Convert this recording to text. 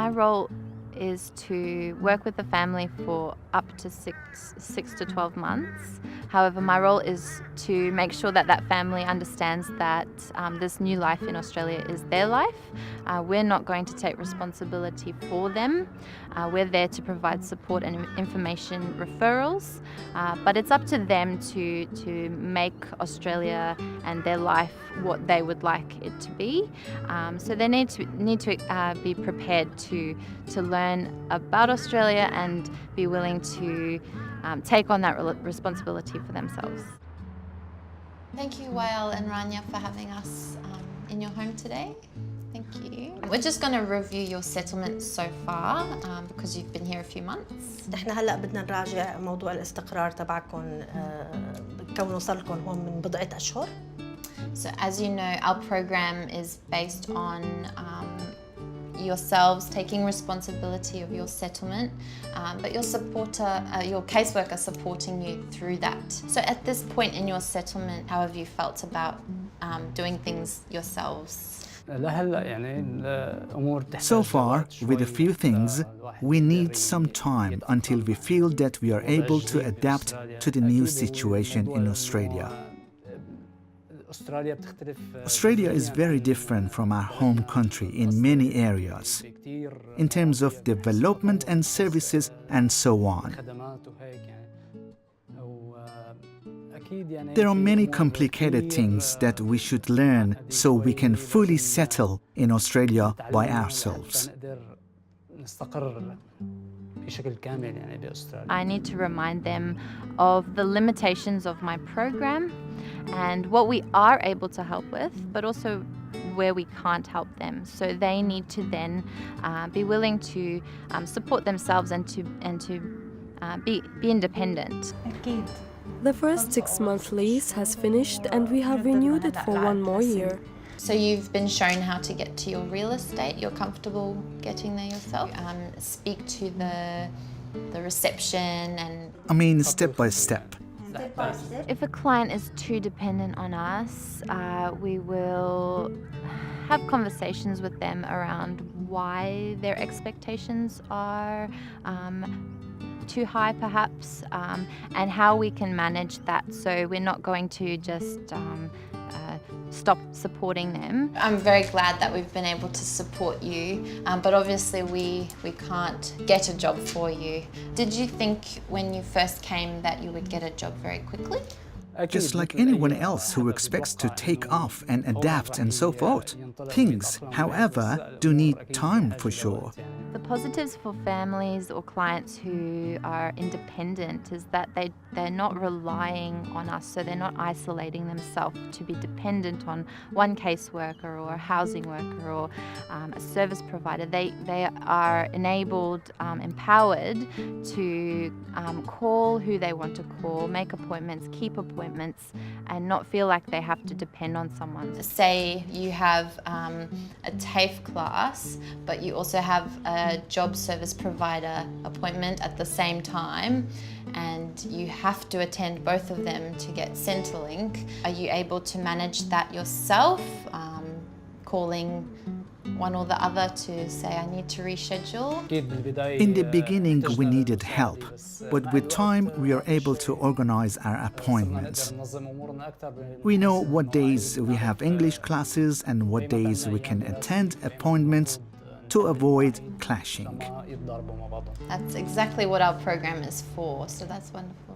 My role is to work with the family for up to six to 12 months. However, my role is to make sure that that family understands that this new life in Australia is their life. We're not going to take responsibility for them. We're there to provide support and information referrals, but it's up to them to make Australia and their life what they would like it to be. So they need to be prepared to learn about Australia and be willing to take on that responsibility for themselves. Thank you, Wael and Rania, for having us in your home today. Thank you. We're just going to review your settlement so far because you've been here a few months. احنا هلا بدنا نراجع موضوع الاستقرار تبعكم كونه صار لكم هون من بضعة أشهر. So as you know, our program is based on yourselves taking responsibility of your settlement, but your caseworker supporting you through that. So at this point in your settlement, how have you felt about doing things yourselves? So far, with a few things, we need some time until we feel that we are able to adapt to the new situation in Australia. Australia is very different from our home country in many areas, in terms of development and services and so on. There are many complicated things that we should learn so we can fully settle in Australia by ourselves. I need to remind them of the limitations of my program and what we are able to help with, but also where we can't help them. So they need to then be willing to support themselves and to be independent. The first 6-month lease has finished and we have renewed it for 1 more year. So you've been shown how to get to your real estate. You're comfortable getting there yourself. Speak to the reception and... I mean, step by step. If a client is too dependent on us, we will have conversations with them around why their expectations are too high perhaps, and how we can manage that so we're not going to just stop supporting them. I'm very glad that we've been able to support you, but obviously we can't get a job for you. Did you think when you first came that you would get a job very quickly? Just like anyone else who expects to take off and adapt and so forth. Things, however, do need time for sure. The positives for families or clients who are independent is that they're not relying on us, so they're not isolating themselves to be dependent on one caseworker or a housing worker or a service provider. They are enabled, empowered to call who they want to call, make appointments, keep appointments, and not feel like they have to depend on someone. Say you have a TAFE class, but you also have a job service provider appointment at the same time, and you have to attend both of them to get Centrelink. Are you able to manage that yourself, calling one or the other to say, I need to reschedule? In the beginning, we needed help, but with time, we are able to organize our appointments. We know what days we have English classes and what days we can attend appointments to avoid clashing. That's exactly what our program is for, so that's wonderful.